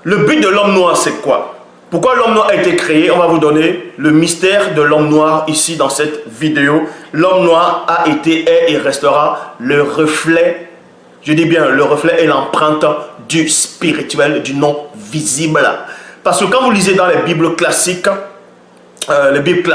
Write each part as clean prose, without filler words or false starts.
le but de l'homme noir, c'est quoi? Pourquoi l'homme noir a été créé? On va vous donner le mystère de l'homme noir ici dans cette vidéo. L'homme noir a été, est et restera le reflet, je dis bien le reflet et l'empreinte du spirituel, du non visible. Parce que quand vous lisez dans les Bibles classiques, les Bibles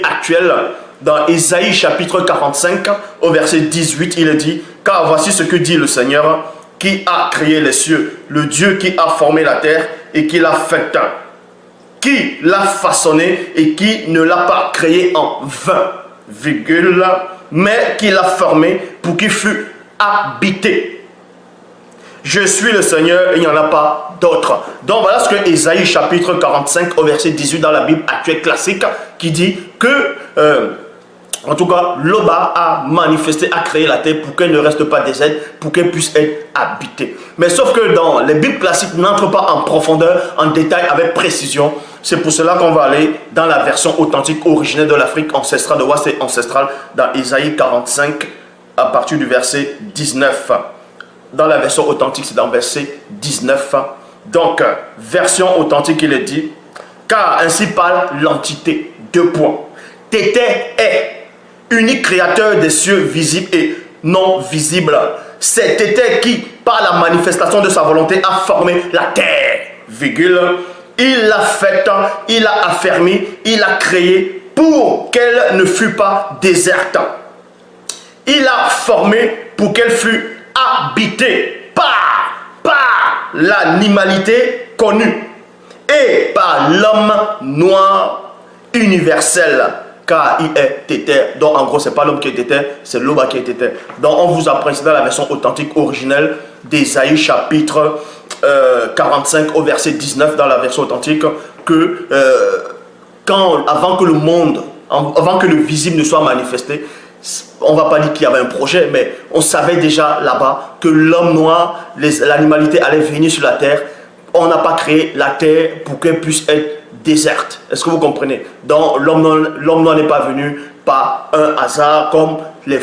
actuelles, dans Ésaïe chapitre 45, au verset 18, il est dit: car voici ce que dit le Seigneur, qui a créé les cieux, le Dieu qui a formé la terre et qui l'a faite, qui l'a façonné et qui ne l'a pas créé en vain, virgule, mais qui l'a formé pour qu'il fût habité. Je suis le Seigneur, il n'y en a pas d'autre. Donc voilà ce que Ésaïe chapitre 45 au verset 18 dans la Bible actuelle classique qui dit que en tout cas, l'Oba a manifesté, a créé la terre pour qu'elle ne reste pas déserte, pour qu'elle puisse être habitée. Mais sauf que dans les Bibles classiques, n'entrent pas en profondeur, en détail, avec précision. C'est pour cela qu'on va aller dans la version authentique originaire de l'Afrique ancestrale, de Ouest ancestrale, dans Ésaïe 45, à partir du verset 19. Dans la version authentique, c'est dans le verset 19. Donc, version authentique, il est dit: car ainsi parle l'entité. Deux points. Tété est unique créateur des cieux visibles et non visibles. C'est Tété qui, par la manifestation de sa volonté, a formé la terre, virgule. Il l'a faite, il l'a affermi, il l'a créée pour qu'elle ne fût pas déserte. Il l'a formée pour qu'elle fût habitée par l'animalité connue et par l'homme noir universel. Car il est Tété. Donc en gros, c'est pas l'homme qui est Tété, c'est l'Oba qui est Tété. Donc on vous apprend ici dans la version authentique originelle d'Ésaïe chapitre 45 au verset 19 dans la version authentique que avant que le monde, avant que le visible ne soit manifesté, on va pas dire qu'il y avait un projet, mais on savait déjà là-bas que l'homme noir, l'animalité allait venir sur la terre. On n'a pas créé la terre pour qu'elle puisse être déserte. Est-ce que vous comprenez? Donc l'homme noir n'est pas venu par un hasard comme les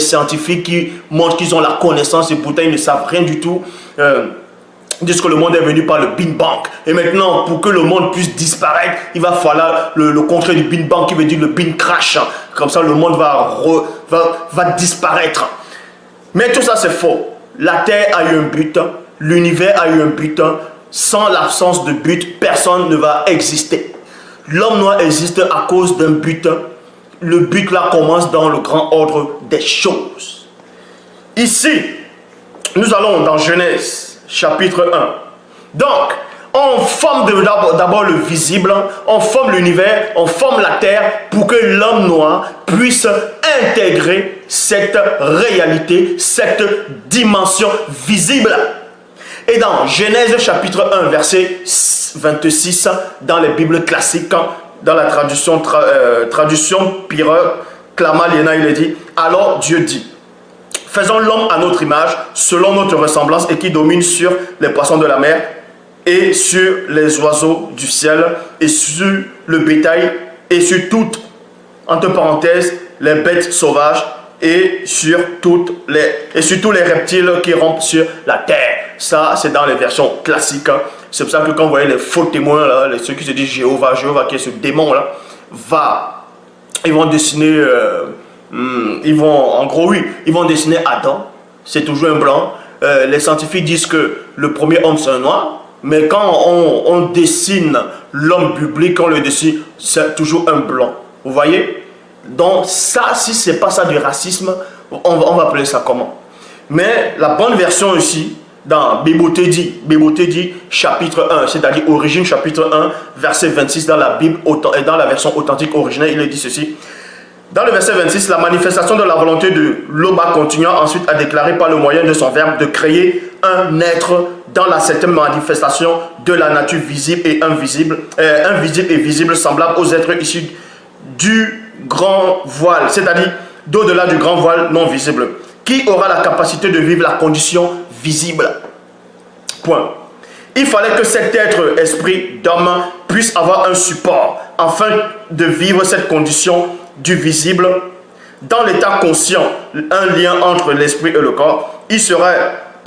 scientifiques qui montrent qu'ils ont la connaissance et pourtant ils ne savent rien du tout. Ils disent que le monde est venu par le Big Bang. Et maintenant, pour que le monde puisse disparaître, il va falloir le contraire du Big Bang qui veut dire le Big Crash. Comme ça, le monde va disparaître. Mais tout ça, c'est faux. La Terre a eu un but. L'univers a eu un but. Sans l'absence de but, personne ne va exister. L'homme noir existe à cause d'un but. Le but là commence dans le grand ordre des choses. Ici, nous allons dans Genèse, chapitre 1. Donc, on forme d'abord le visible, on forme l'univers, on forme la terre pour que l'homme noir puisse intégrer cette réalité, cette dimension visible. Et dans Genèse chapitre 1, verset 26, dans les Bibles classiques, dans la traduction Pireur, Clama Liena, il est dit: alors Dieu dit, faisons l'homme à notre image, selon notre ressemblance, et qui domine sur les poissons de la mer, et sur les oiseaux du ciel, et sur le bétail, et sur toutes, entre parenthèses, les bêtes sauvages, et sur tous les reptiles qui rampent sur la terre. Ça, c'est dans les versions classiques. C'est pour ça que quand vous voyez les faux témoins, là, ceux qui se disent Jéhovah qui est ce démon-là, ils vont dessiner, ils vont dessiner Adam, c'est toujours un blanc. Les scientifiques disent que le premier homme, c'est un noir. Mais quand on dessine l'homme biblique, on le dessine, c'est toujours un blanc. Vous voyez? Donc ça, si ce n'est pas ça du racisme, on va appeler ça comment? Mais la bonne version ici, dans Béboté dit chapitre 1, c'est-à-dire origine chapitre 1, verset 26 dans la Bible, et dans la version authentique originelle, il est dit ceci. Dans le verset 26, la manifestation de la volonté de l'Oba continua ensuite à déclarer par le moyen de son verbe de créer un être dans la septième manifestation de la nature visible et invisible, invisible et visible, semblable aux êtres issus du grand voile, c'est-à-dire d'au-delà du grand voile non visible, qui aura la capacité de vivre la condition visible. Point. Il fallait que cet être esprit d'homme puisse avoir un support afin de vivre cette condition du visible dans l'état conscient, un lien entre l'esprit et le corps. Il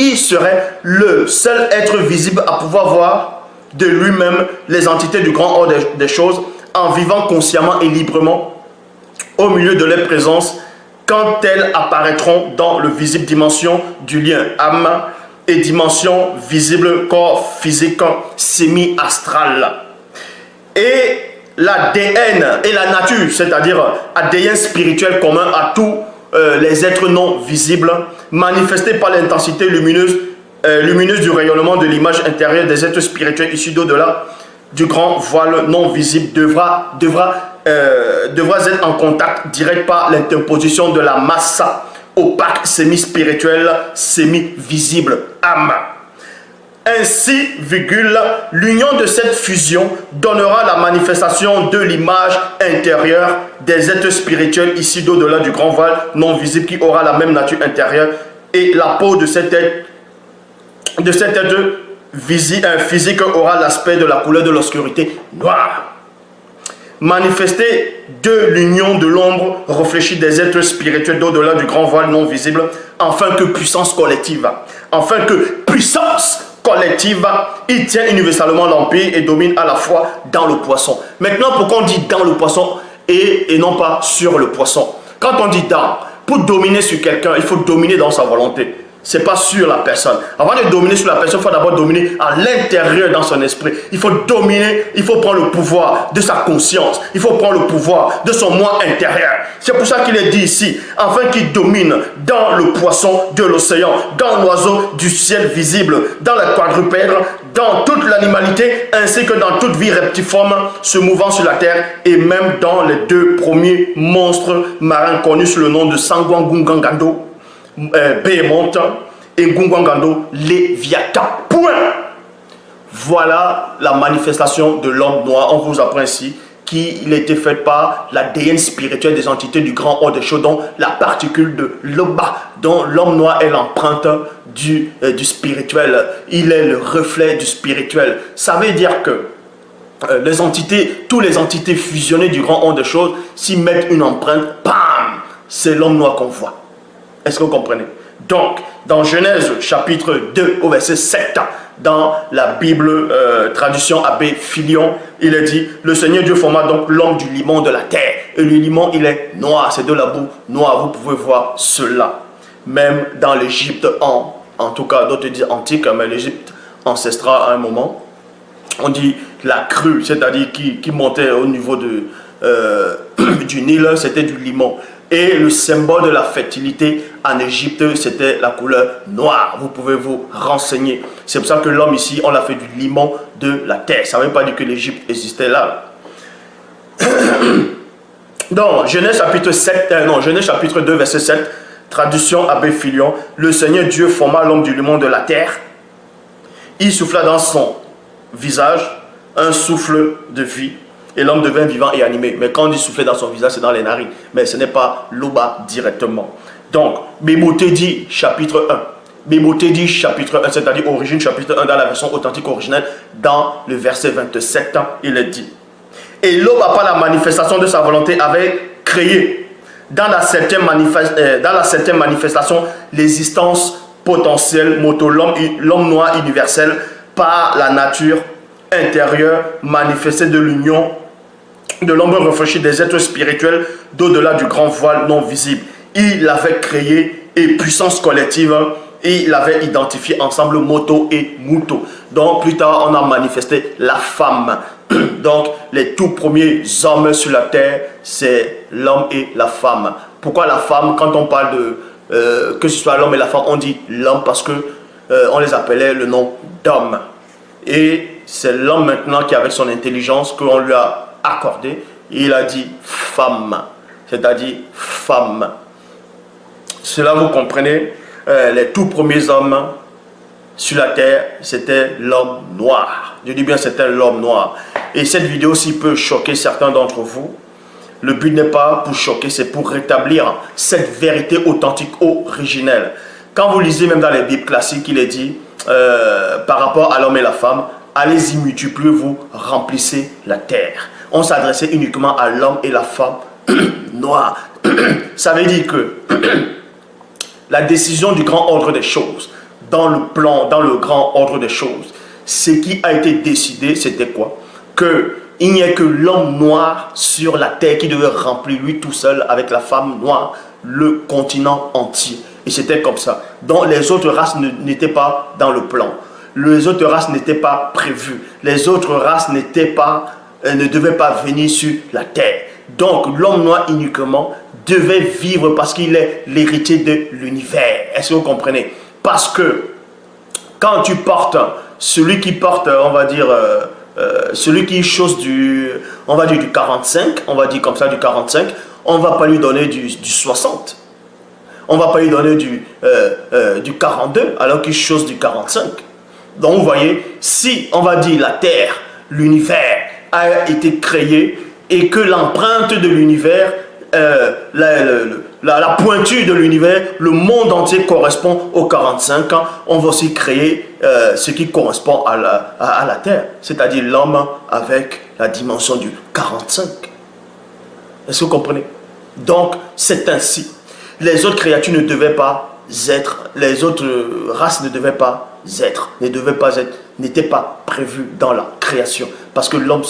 il serait le seul être visible à pouvoir voir de lui-même les entités du grand ordre des choses en vivant consciemment et librement au milieu de leur présence quand elles apparaîtront dans le visible dimension du lien âme et dimension visible corps physique semi-astral. Et l'ADN et la nature, c'est-à-dire ADN spirituel commun à tous les êtres non visibles, manifestés par l'intensité lumineuse du rayonnement de l'image intérieure des êtres spirituels issus d'au-delà du grand voile non visible, devra être en contact direct par l'interposition de la masse opaque semi-spirituelle, semi-visible, âme. Ainsi, l'union de cette fusion donnera la manifestation de l'image intérieure des êtres spirituels ici d'au-delà du grand voile non visible qui aura la même nature intérieure et la peau de cet être physique aura l'aspect de la couleur de l'obscurité noire. Manifesté de l'union de l'ombre réfléchie des êtres spirituels d'au-delà du grand voile non visible, afin que puissance collective, il tient universellement l'empire et domine à la fois dans le poisson. Maintenant, pourquoi on dit dans le poisson et non pas sur le poisson? Quand on dit dans, pour dominer sur quelqu'un, il faut dominer dans sa volonté. Ce n'est pas sur la personne. Avant de dominer sur la personne, il faut d'abord dominer à l'intérieur dans son esprit. Il faut dominer, il faut prendre le pouvoir de sa conscience. Il faut prendre le pouvoir de son moi intérieur. C'est pour ça qu'il est dit ici, afin qu'il domine dans le poisson de l'océan, dans l'oiseau du ciel visible, dans la quadrupède, dans toute l'animalité, ainsi que dans toute vie reptiforme se mouvant sur la terre, et même dans les deux premiers monstres marins connus sous le nom de Sangwangungangando, Behemoth et Ngungwangando, Léviathan. Point. Voilà la manifestation de l'homme noir. On vous apprend ici qu'il a été fait par l'ADN spirituel des entités du grand ordre des choses, dont la particule de l'Oba, dont l'homme noir est l'empreinte du spirituel. Il est le reflet du spirituel. Ça veut dire que toutes les entités fusionnées du grand ordre des choses, s'y mettent une empreinte, bam, c'est l'homme noir qu'on voit. Est-ce que vous comprenez? Donc, dans Genèse chapitre 2 au verset 7, dans la Bible traduction Abbé Filion, il est dit, le Seigneur Dieu forma donc l'homme du limon de la terre. Et le limon, il est noir, c'est de la boue noire, vous pouvez voir cela. Même dans l'Égypte, en tout cas, d'autres disent antique, mais l'Égypte ancestrale à un moment, on dit la crue, c'est-à-dire qui montait au niveau du Nil, c'était du limon. Et le symbole de la fertilité en Égypte, c'était la couleur noire. Vous pouvez vous renseigner. C'est pour ça que l'homme ici, on l'a fait du limon de la terre. Ça ne veut pas dire que l'Égypte existait là. Dans Genèse chapitre 2, verset 7, traduction Abbé Filion, le Seigneur Dieu forma l'homme du limon de la terre. Il souffla dans son visage un souffle de vie. Et l'homme devint vivant et animé. Mais quand on dit souffler dans son visage, c'est dans les narines. Mais ce n'est pas l'Oba directement. Donc, Bébotedi chapitre 1. Bébotedi chapitre 1, c'est-à-dire origine chapitre 1 dans la version authentique originelle, dans le verset 27, il est dit. Et l'Oba, par la manifestation de sa volonté, avait créé dans la septième manifestation l'existence potentielle, moto, l'homme noir universel, par la nature intérieure manifestée de l'union de l'homme réfléchi des êtres spirituels d'au-delà du grand voile non visible. Il l'avait créé et puissance collective, et il avait identifié ensemble moto et muto. Donc plus tard on a manifesté la femme. Donc les tout premiers hommes sur la terre, c'est l'homme et la femme. Pourquoi la femme? Quand on parle de que ce soit l'homme et la femme, on dit l'homme parce que on les appelait le nom d'homme. Et c'est l'homme maintenant qui, avec son intelligence qu'on lui a accordé, il a dit femme, c'est-à-dire femme. Cela vous comprenez, les tout premiers hommes sur la terre, c'était l'homme noir. Je dis bien c'était l'homme noir. Et cette vidéo, s'il peut choquer certains d'entre vous, le but n'est pas pour choquer, c'est pour rétablir cette vérité authentique, originelle. Quand vous lisez même dans les Bibles classiques, il est dit par rapport à l'homme et la femme, allez-y multipliez, vous remplissez la terre. On s'adressait uniquement à l'homme et la femme noire. Ça veut dire que la décision du grand ordre des choses dans le plan, dans le grand ordre des choses. Ce qui a été décidé, c'était quoi? Qu'il n'y ait que l'homme noir sur la terre qui devait remplir lui tout seul avec la femme noire le continent entier. Et c'était comme ça. Donc les autres races n'étaient pas dans le plan. Les autres races n'étaient pas prévues. Les autres races ne devaient pas venir sur la terre. Donc l'homme noir uniquement devait vivre parce qu'il est l'héritier de l'univers. Est-ce que vous comprenez? Parce que quand tu portes, celui qui porte, on va dire, celui qui chose on va dire du 45, on va dire comme ça du 45, on ne va pas lui donner du 60. On ne va pas lui donner du 42 alors qu'il chose du 45. Donc vous voyez, si on va dire la terre, l'univers a été créé et que l'empreinte de l'univers, la pointure de l'univers, le monde entier correspond au 45 ans, on va aussi créer ce qui correspond à la terre, c'est-à-dire l'homme avec la dimension du 45. Est-ce que vous comprenez? Donc c'est ainsi. Les autres créatures ne devaient pas être, les autres races ne devaient pas être, n'étaient pas prévues dans la création. Parce que l'homme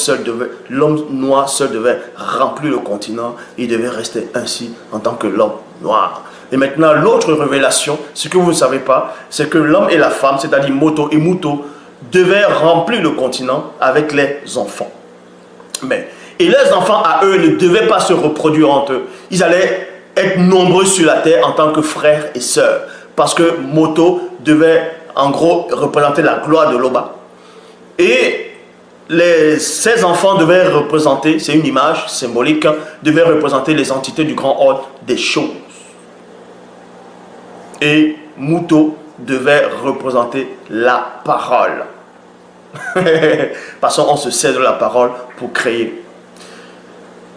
noir seul devait remplir le continent, il devait rester ainsi en tant que l'homme noir. Et maintenant, l'autre révélation, ce que vous ne savez pas, c'est que l'homme et la femme, c'est-à-dire Moto et Muto, devaient remplir le continent avec les enfants. Et les enfants à eux ne devaient pas se reproduire entre eux. Ils allaient être nombreux sur la terre en tant que frères et sœurs. Parce que Moto devait en gros représenter la gloire de l'Oba. Et ces enfants devaient représenter, c'est une image symbolique, devaient représenter les entités du grand ordre des choses. Et Muto devait représenter la parole. Parce qu'on se sert de la parole pour créer.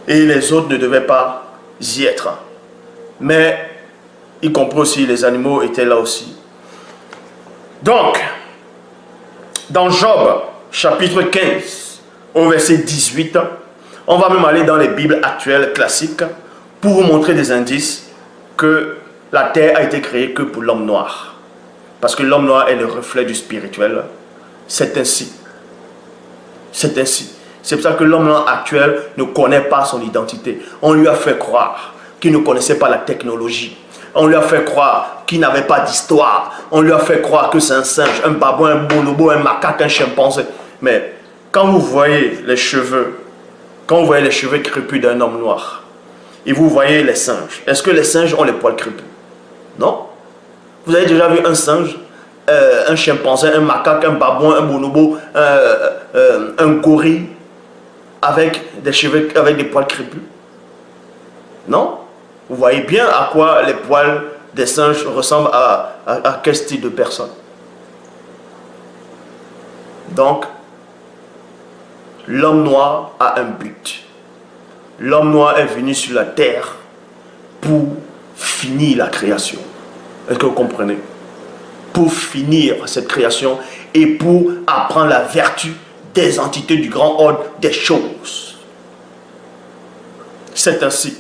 Et les autres ne devaient pas y être. Mais, y compris aussi, les animaux étaient là aussi. Donc, dans Job, chapitre 15, au verset 18, on va même aller dans les Bibles actuelles classiques pour vous montrer des indices que la terre a été créée que pour l'homme noir. Parce que l'homme noir est le reflet du spirituel. C'est ainsi. C'est ainsi. C'est pour ça que l'homme noir actuel ne connaît pas son identité. On lui a fait croire qu'il ne connaissait pas la technologie. On lui a fait croire qu'il n'avait pas d'histoire. On lui a fait croire que c'est un singe, un babouin, un bonobo, un macaque, un chimpanzé. Mais quand vous voyez les cheveux, crépus d'un homme noir, et vous voyez les singes, est-ce que les singes ont les poils crépus? Non. Vous avez déjà vu un singe, un chimpanzé, un macaque, un babouin, un bonobo, un gorille avec des cheveux, avec des poils crépus? Non. Vous voyez bien à quoi les poils des singes ressemblent à quel style de personne. Donc, l'homme noir a un but. L'homme noir est venu sur la terre pour finir la création. Est-ce que vous comprenez? Pour finir cette création et pour apprendre la vertu des entités du grand ordre des choses. C'est ainsi.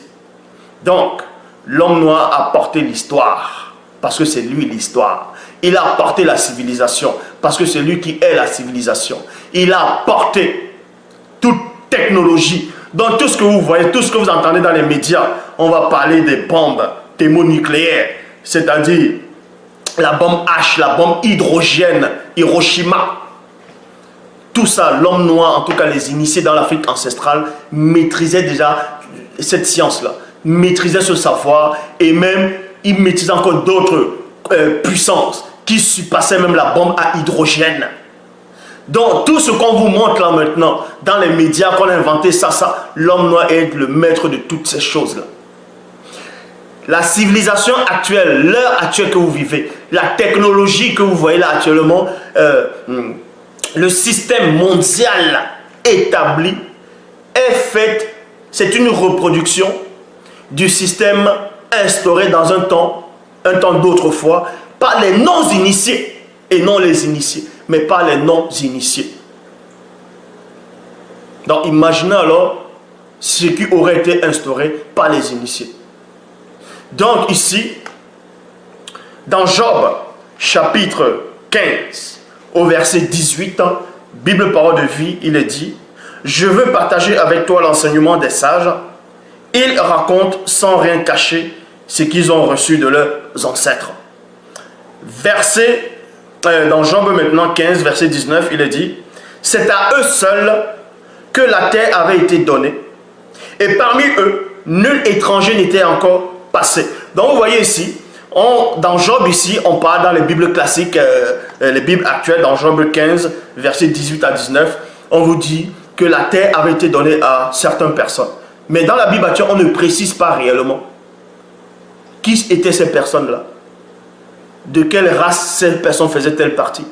Donc, l'homme noir a porté l'histoire, parce que c'est lui l'histoire. Il a porté la civilisation, parce que c'est lui qui est la civilisation. Il a porté toute technologie. Dans tout ce que vous voyez, tout ce que vous entendez dans les médias, on va parler des bombes thermonucléaires, c'est-à-dire la bombe H, la bombe hydrogène, Hiroshima. Tout ça, l'homme noir, en tout cas les initiés dans l'Afrique ancestrale, maîtrisaient déjà cette science-là. Maîtrisait ce savoir et même il maîtrisait encore d'autres puissances qui surpassaient même la bombe à hydrogène. Donc tout ce qu'on vous montre là maintenant dans les médias qu'on a inventé ça, l'homme noir est le maître de toutes ces choses là. La civilisation actuelle, l'heure actuelle que vous vivez, la technologie que vous voyez là actuellement, le système mondial établi est fait, c'est une reproduction du système instauré dans un temps d'autrefois par les non-initiés et non les initiés, mais par les non-initiés. Donc imaginez alors ce qui aurait été instauré par les initiés. Donc ici, dans Job, chapitre 15, au verset 18, Bible Parole de Vie, il est dit, « Je veux partager avec toi l'enseignement des sages. Ils racontent sans rien cacher ce qu'ils ont reçu de leurs ancêtres. » Verset, dans Job maintenant 15, verset 19, il est dit, « C'est à eux seuls que la terre avait été donnée, et parmi eux, nul étranger n'était encore passé. » Donc vous voyez ici, dans Job ici, on parle dans les Bibles classiques, les Bibles actuelles, dans Job 15, verset 18 à 19, on vous dit que la terre avait été donnée à certaines personnes. Mais dans la Bible actuelle, on ne précise pas réellement qui étaient ces personnes-là. De quelle race ces personnes faisaient-elles partie?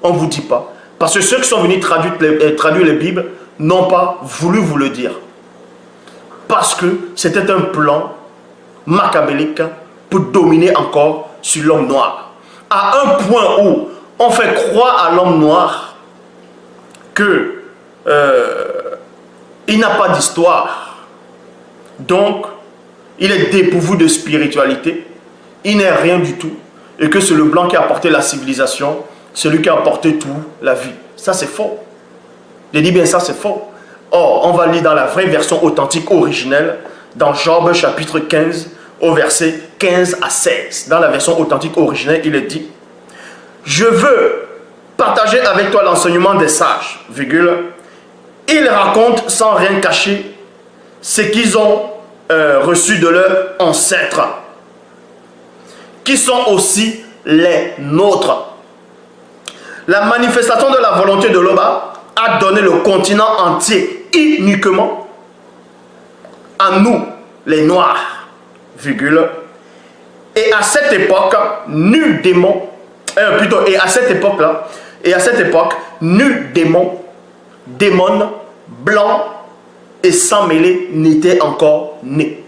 On ne vous dit pas. Parce que ceux qui sont venus traduire les Bibles n'ont pas voulu vous le dire. Parce que c'était un plan macabélique pour dominer encore sur l'homme noir. À un point où on fait croire à l'homme noir que il n'a pas d'histoire. Donc, il est dépourvu de spiritualité. Il n'est rien du tout. Et que c'est le blanc qui a apporté la civilisation, celui qui a apporté tout, la vie. Ça, c'est faux. Je dis bien ça, c'est faux. Or, on va lire dans la vraie version authentique originelle, dans Job chapitre 15, au verset 15 à 16. Dans la version authentique originelle, il est dit, « Je veux partager avec toi l'enseignement des sages, virgule. Ils racontent sans rien cacher ce qu'ils ont reçu de leurs ancêtres, qui sont aussi les nôtres. La manifestation de la volonté de l'Oba a donné le continent entier uniquement à nous, les Noirs, virgule. Et à cette époque, nul démon, et à cette époque, nul démon, blanc et sans mêlé n'était encore né.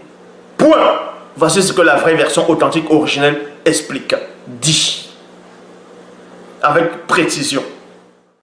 Point. Voici ce que la vraie version authentique originelle explique, dit, avec précision.